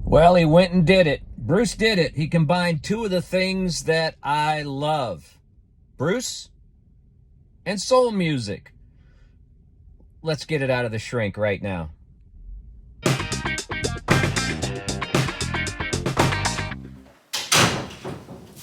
Well, he went and did it. Bruce did it. He combined two of the things that I love, Bruce and soul music. Let's get it out of the shrink right now.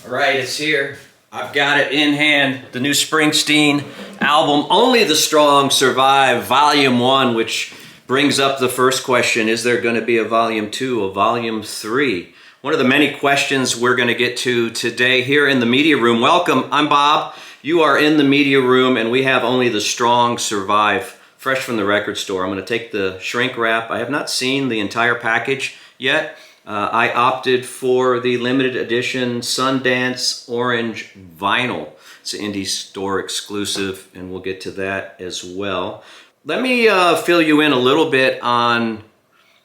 All right, it's here. I've got it in hand. The new Springsteen album, Only the Strong Survive, Volume 1, which brings up the first question: is there going to be a Volume 2, a Volume 3? One of the many questions we're going to get to today here in the media room. Welcome, I'm Bob. You are in the media room, and we have Only the Strong Survive, fresh from the record store. I'm going to take the shrink wrap. I have not seen the entire package yet. I opted for the limited edition Sundance Orange vinyl. It's an indie store exclusive, and we'll get to that as well. Let me fill you in a little bit on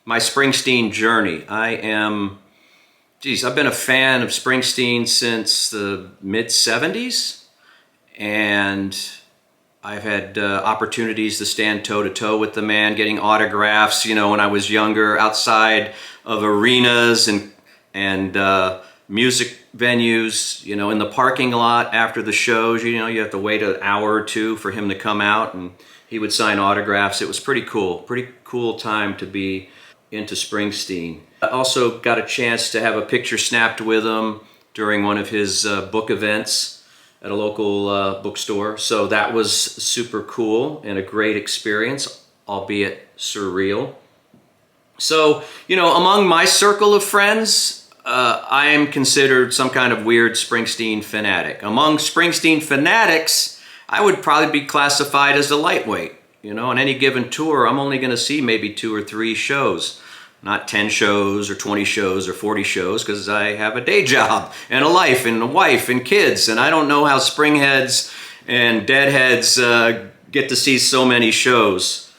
my Springsteen journey. I've been a fan of Springsteen since the mid-'70s, and I've had opportunities to stand toe-to-toe with the man, getting autographs, when I was younger, outside of arenas and music venues, in the parking lot after the shows. You have to wait an hour or two for him to come out, and he would sign autographs. It was pretty cool time to be into Springsteen. I also got a chance to have a picture snapped with him during one of his book events at a local bookstore. So that was super cool and a great experience, albeit surreal. So, among my circle of friends, I am considered some kind of weird Springsteen fanatic. Among Springsteen fanatics, I would probably be classified as a lightweight. On any given tour, I'm only going to see maybe 2 or 3 shows. Not 10 shows or 20 shows or 40 shows, because I have a day job and a life and a wife and kids, and I don't know how springheads and deadheads get to see so many shows.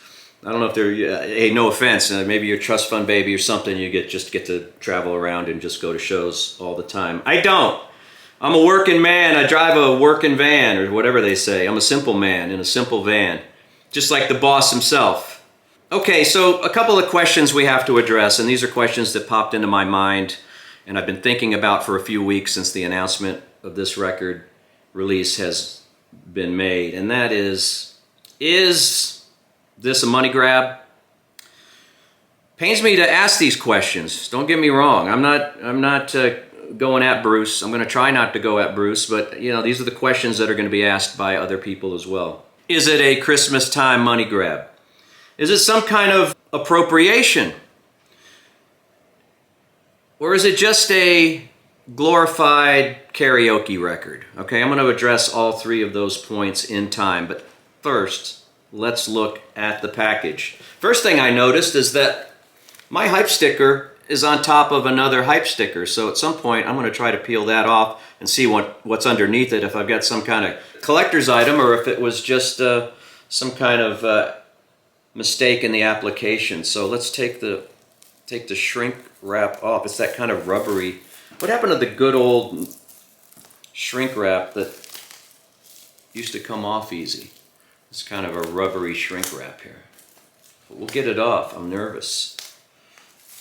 I don't know if they're, hey, no offense, maybe you're a trust fund baby or something, you get to travel around and just go to shows all the time. I don't. I'm a working man. I drive a working van, or whatever they say. I'm a simple man in a simple van, just like the boss himself. Okay, so a couple of questions we have to address, and these are questions that popped into my mind and I've been thinking about for a few weeks since the announcement of this record release has been made, and that is this a money grab? Pains me to ask these questions. Don't get me wrong. I'm not going at Bruce. I'm going to try not to go at Bruce, but these are the questions that are going to be asked by other people as well. Is it a Christmas time money grab? Is it some kind of appropriation? Or is it just a glorified karaoke record? Okay, I'm going to address all 3 of those points in time, but first, let's look at the package. First thing I noticed is that my hype sticker is on top of another hype sticker, so at some point I'm going to try to peel that off and see what's underneath it, if I've got some kind of collector's item or if it was just some kind of mistake in the application. So let's take the shrink wrap off. It's that kind of rubbery. What happened to the good old shrink wrap that used to come off easy? It's kind of a rubbery shrink wrap here. But we'll get it off. I'm nervous.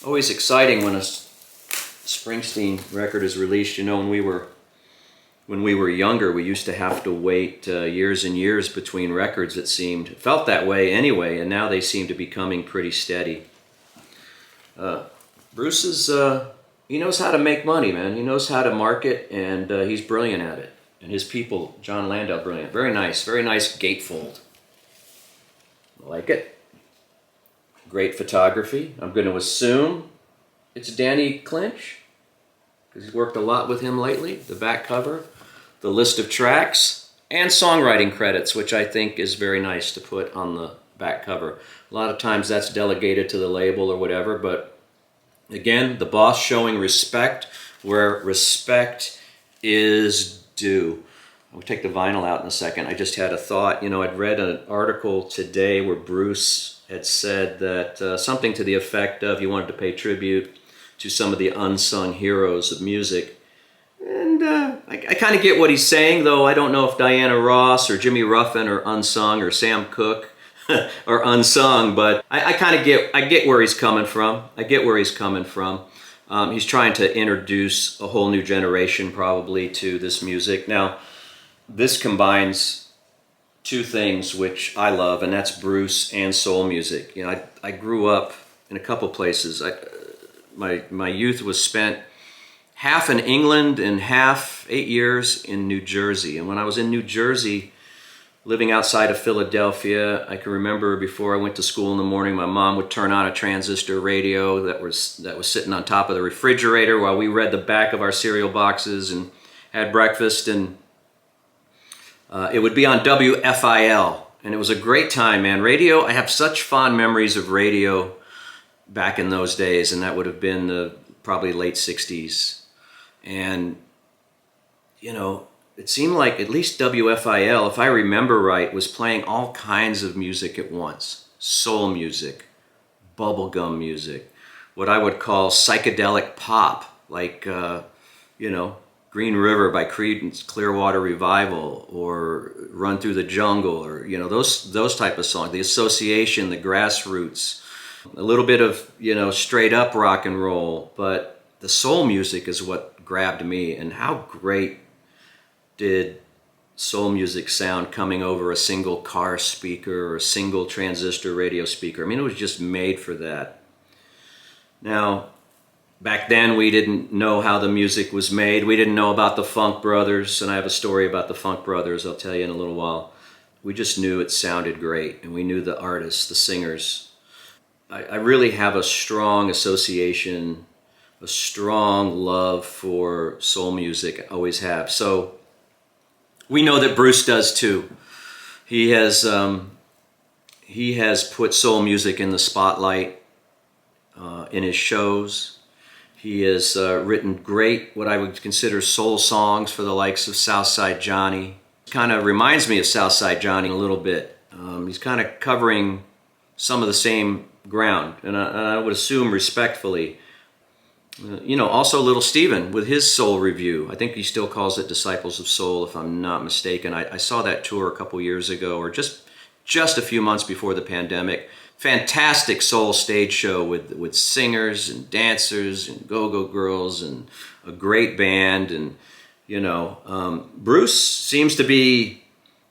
Always exciting when a Springsteen record is released. When we were younger, we used to have to wait years and years between records, it seemed. It felt that way anyway, and now they seem to be coming pretty steady. Bruce he knows how to make money, man. He knows how to market, and he's brilliant at it. And his people, John Landau, brilliant. Very nice gatefold. I like it. Great photography. I'm going to assume it's Danny Clinch, because he's worked a lot with him lately. The back cover, the list of tracks, and songwriting credits, which I think is very nice to put on the back cover. A lot of times that's delegated to the label or whatever, but again, the boss showing respect where respect is due. We'll take the vinyl out in a second. I just had a thought. I'd read an article today where Bruce had said that something to the effect of he wanted to pay tribute to some of the unsung heroes of music. And I kind of get what he's saying, though I don't know if Diana Ross or Jimmy Ruffin are unsung, or Sam Cooke are unsung, but I kind of get where he's coming from. I get where he's coming from. He's trying to introduce a whole new generation probably to this music. Now, this combines two things which I love, and that's Bruce and soul music. You know, I grew up in a couple places. My youth was spent half in England and half 8 years in New Jersey. And when I was in New Jersey, living outside of Philadelphia, I can remember before I went to school in the morning, my mom would turn on a transistor radio that was sitting on top of the refrigerator while we read the back of our cereal boxes and had breakfast. And it would be on WFIL, and it was a great time, man. Radio, I have such fond memories of radio back in those days, and that would have been the probably late 60s. And, you know, it seemed like at least WFIL, if I remember right, was playing all kinds of music at once. Soul music, bubblegum music, what I would call psychedelic pop, like, you know, Green River by Creedence Clearwater Revival, or Run Through the Jungle, or, you know, those type of songs. The Association, the Grassroots, a little bit of, you know, straight up rock and roll. But the soul music is what grabbed me, and how great did soul music sound coming over a single car speaker or a single transistor radio speaker. I mean, it was just made for that. Now, back then we didn't know how the music was made. We didn't know about the Funk Brothers, and I have a story about the Funk Brothers I'll tell you in a little while. We just knew it sounded great, and we knew the artists, the singers. I really have a strong association, a strong love for soul music. I always have. So we know that Bruce does too. He has put soul music in the spotlight in his shows. He has written great, what I would consider soul songs for the likes of Southside Johnny. Kind of reminds me of Southside Johnny a little bit. He's kind of covering some of the same ground, and I would assume respectfully. You know, also Little Steven with his soul review. I think he still calls it Disciples of Soul, if I'm not mistaken. I saw that tour a couple years ago, or just a few months before the pandemic. Fantastic soul stage show with singers and dancers and go-go girls and a great band. And, you know, Bruce seems to be,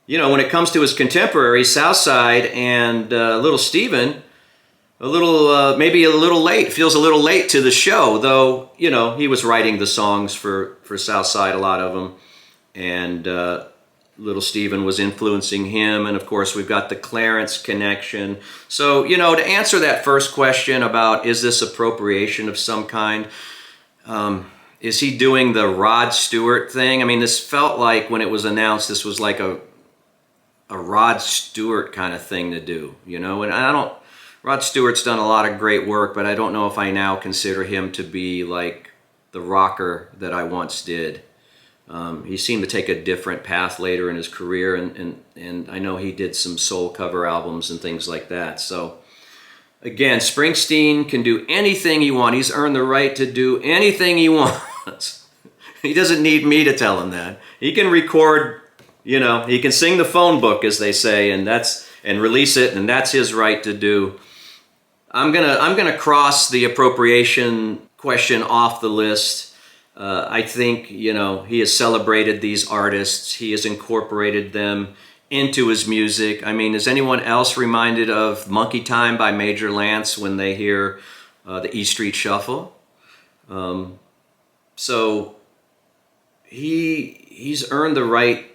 you know, when it comes to his contemporaries, Southside and Little Steven, a little, maybe a little late, feels a little late to the show, though, you know, he was writing the songs for Southside, a lot of them, and Little Steven was influencing him, and of course we've got the Clarence connection. So, you know, to answer that first question about is this appropriation of some kind, is he doing the Rod Stewart thing? I mean, this felt like when it was announced, this was like a Rod Stewart kind of thing to do, you know, and Rod Stewart's done a lot of great work, but I don't know if I now consider him to be like the rocker that I once did. He seemed to take a different path later in his career, and I know he did some soul cover albums and things like that. So, again, Springsteen can do anything he wants. He's earned the right to do anything he wants. He doesn't need me to tell him that. He can record, you know, he can sing the phone book, as they say, and release it, and that's his right to do. I'm gonna cross the appropriation question off the list. I think, you know, he has celebrated these artists. He has incorporated them into his music. I mean, is anyone else reminded of Monkey Time by Major Lance when they hear the E Street Shuffle? So he's earned the right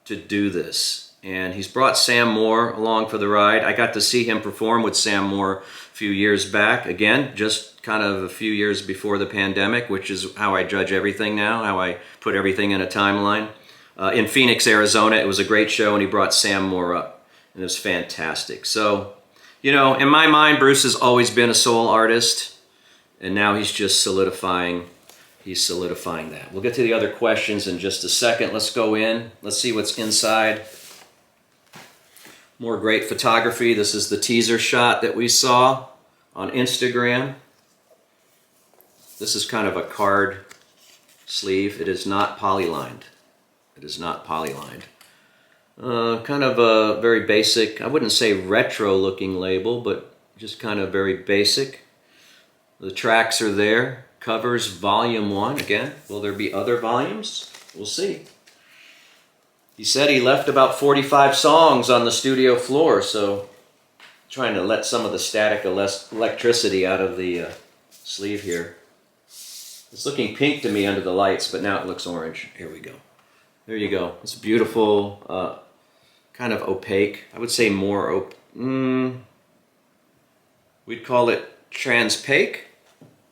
to do this, and he's brought Sam Moore along for the ride. I got to see him perform with Sam Moore a few years back, again, just kind of a few years before the pandemic, which is how I judge everything now, how I put everything in a timeline. In Phoenix, Arizona, it was a great show, and he brought Sam Moore up, and it was fantastic. So, you know, in my mind, Bruce has always been a soul artist, and now he's just solidifying that. We'll get to the other questions in just a second. Let's go in. Let's see what's inside. More great photography. This is the teaser shot that we saw on Instagram. This is kind of a card sleeve. It is not polylined. It is not polylined. Kind of a very basic, I wouldn't say retro looking label, but just kind of very basic. The tracks are there. Covers Volume 1. Again, will there be other volumes? We'll see. He said he left about 45 songs on the studio floor, so trying to let some of the static electricity out of the sleeve here. It's looking pink to me under the lights, but now it looks orange. Here we go. There you go. It's beautiful, kind of opaque. I would say more we'd call it transpaque,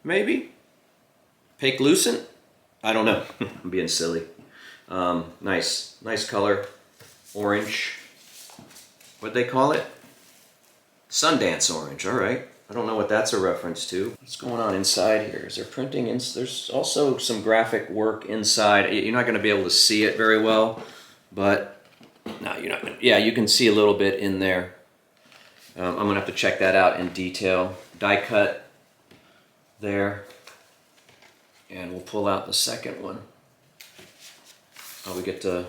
maybe? Opaque-lucent? I don't know. I'm being silly. Nice color. Orange. What'd they call it? Sundance orange, all right. I don't know what that's a reference to. What's going on inside here? Is there printing? There's also some graphic work inside. You're not going to be able to see it very well, but no, you're not going to. Yeah, you can see a little bit in there. I'm going to have to check that out in detail. Die cut there. And we'll pull out the second one. Oh, we get a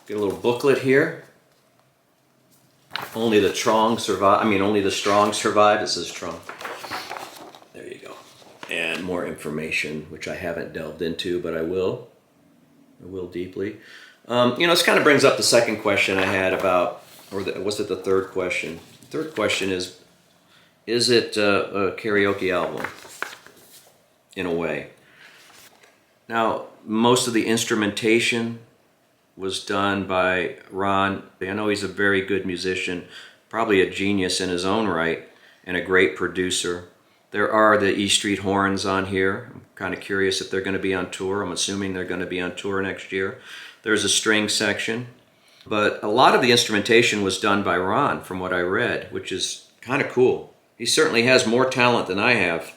little booklet here. Only the strong survive. Only the strong survive. It says strong. There you go. And more information, which I haven't delved into, but I will. I will deeply. This kind of brings up the second question I had about, was it the third question? The third question is it a karaoke album? In a way. Now, most of the instrumentation was done by Ron. I know he's a very good musician, probably a genius in his own right, and a great producer. There are the E Street horns on here. I'm kind of curious if they're going to be on tour. I'm assuming they're going to be on tour next year. There's a string section. But a lot of the instrumentation was done by Ron, from what I read, which is kind of cool. He certainly has more talent than I have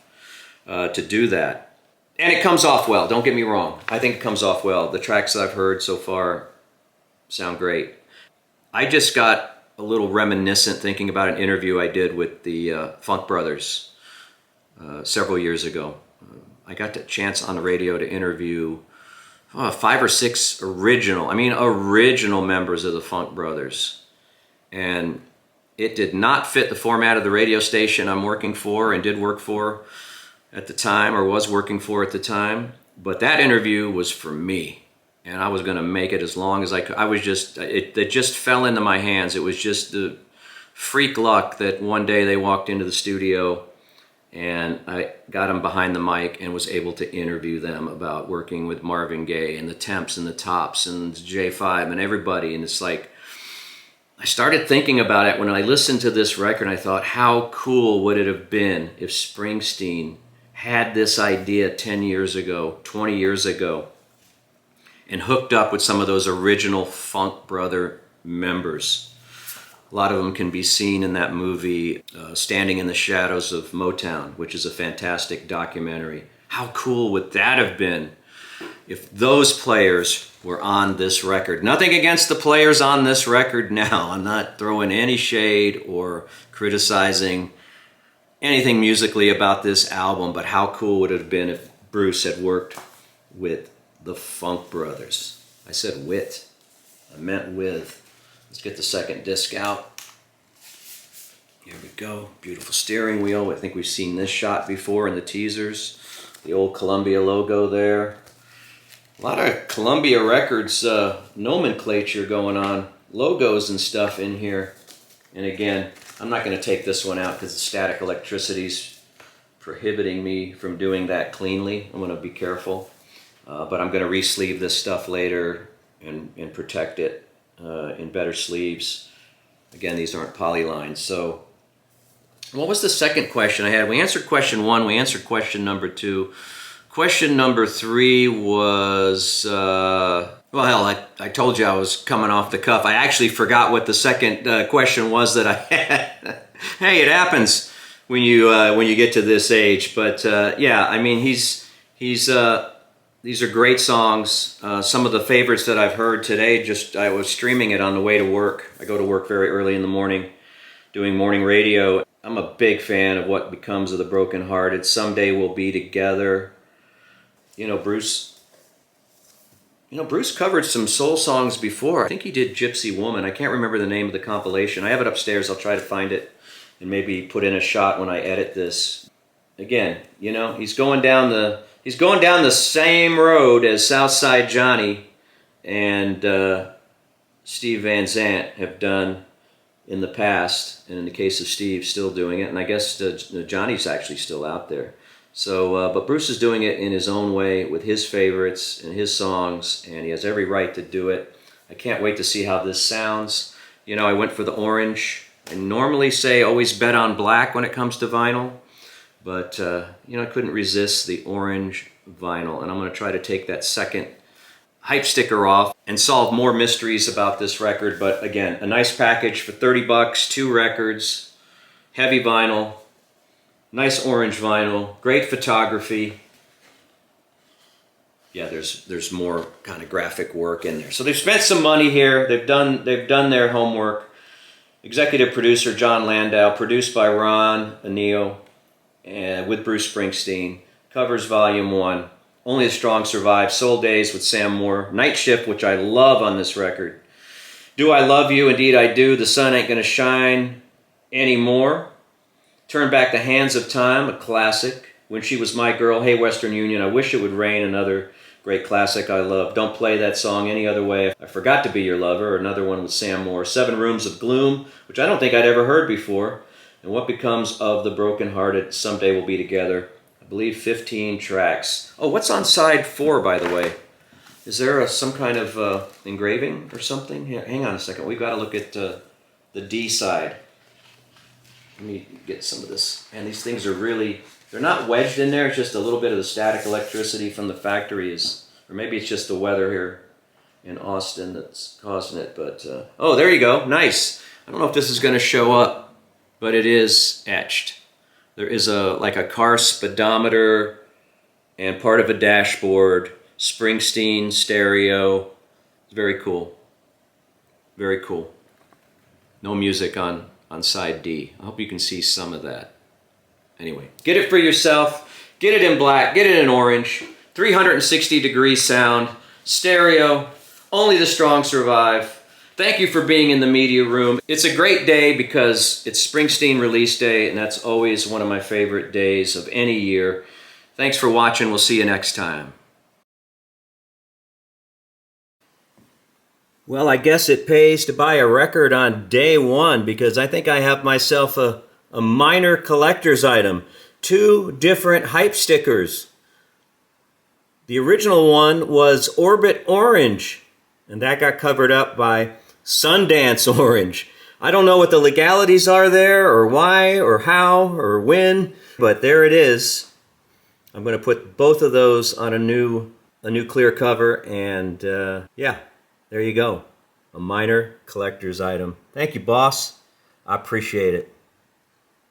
to do that. And it comes off well, don't get me wrong. I think it comes off well. The tracks that I've heard so far sound great. I just got a little reminiscent thinking about an interview I did with the Funk Brothers several years ago. I got the chance on the radio to interview 5 or 6 original members of the Funk Brothers. And it did not fit the format of the radio station I'm working for and did work for at the time, or was working for at the time, but that interview was for me, and I was going to make it as long as I could. It just fell into my hands. It was just the freak luck that one day they walked into the studio, and I got them behind the mic and was able to interview them about working with Marvin Gaye and the Temps and the Tops and J5 and everybody, and it's like, I started thinking about it when I listened to this record, and I thought, how cool would it have been if Springsteen had this idea 10 years ago, 20 years ago, and hooked up with some of those original Funk Brother members. A lot of them can be seen in that movie, Standing in the Shadows of Motown, which is a fantastic documentary. How cool would that have been if those players were on this record? Nothing against the players on this record now. I'm not throwing any shade or criticizing anything musically about this album, but how cool would it have been if Bruce had worked with the Funk Brothers? I said wit. I meant with. Let's get the second disc out. Here we go. Beautiful steering wheel. I think we've seen this shot before in the teasers. The old Columbia logo there. A lot of Columbia Records nomenclature going on. Logos and stuff in here. And again, I'm not going to take this one out because the static electricity's prohibiting me from doing that cleanly. I'm going to be careful. But I'm going to re-sleeve this stuff later and protect it in better sleeves. Again, these aren't polylines. So what was the second question I had? We answered question 1. We answered question number 2. Question number 3 was... I told you I was coming off the cuff. I actually forgot what the second question was that I had. Hey, it happens when you get to this age. But these are great songs. Some of the favorites that I've heard today. I was streaming it on the way to work. I go to work very early in the morning, doing morning radio. I'm a big fan of What Becomes of the Broken Hearted. Someday We'll Be Together. Bruce covered some soul songs before. I think he did Gypsy Woman. I can't remember the name of the compilation. I have it upstairs. I'll try to find it and maybe put in a shot when I edit this. again, you know, he's going down the same road as Southside Johnny and Steve Van Zandt have done in the past, and in the case of Steve, still doing it, and I guess Johnny's actually still out there. So, but Bruce is doing it in his own way with his favorites and his songs, and he has every right to do it. I can't wait to see how this sounds. You know, I went for the orange. I normally say always bet on black when it comes to vinyl, but you know, I couldn't resist the orange vinyl, and I'm going to try to take that second hype sticker off and solve more mysteries about this record. But again, a nice package for 30 bucks, 2 records, heavy vinyl, nice orange vinyl, great photography. Yeah, there's more kind of graphic work in there. So they've spent some money here. They've done their homework. Executive producer John Landau, produced by Ron Anil, and with Bruce Springsteen. Covers Volume 1. Only the Strong Survive, Soul Days with Sam Moore, Night Shift, which I love on this record. Do I Love You? Indeed I Do. The Sun Ain't Gonna Shine Anymore. Turn Back the Hands of Time, a classic. When She Was My Girl, Hey Western Union, I Wish It Would Rain, another great classic I love. Don't Play That Song Any Other Way, I Forgot to Be Your Lover, another one with Sam Moore. 7 Rooms of Gloom, which I don't think I'd ever heard before. And What Becomes of the Brokenhearted, Someday We'll Be Together. I believe 15 tracks. Oh, what's on side 4, by the way? Is there some kind of engraving or something? Here, hang on a second. We've got to look at the D side. Let me get some of this. And these things are really, they're not wedged in there. It's just a little bit of the static electricity from the factory or maybe it's just the weather here in Austin that's causing it. But, oh, there you go. Nice. I don't know if this is going to show up, but it is etched. There is like a car speedometer and part of a dashboard, Springsteen stereo. It's very cool. Very cool. No music on side D. I hope you can see some of that. Anyway, get it for yourself. Get it in black. Get it in orange. 360-degree sound. Stereo. Only the strong survive. Thank you for being in the media room. It's a great day because it's Springsteen release day, and that's always one of my favorite days of any year. Thanks for watching. We'll see you next time. Well, I guess it pays to buy a record on day one because I think I have myself a minor collector's item. 2 different hype stickers. The original one was Orbit Orange, and that got covered up by Sundance Orange. I don't know what the legalities are there, or why, or how, or when, but there it is. I'm going to put both of those on a new clear cover, and yeah, there you go. A minor collector's item. Thank you, boss. I appreciate it.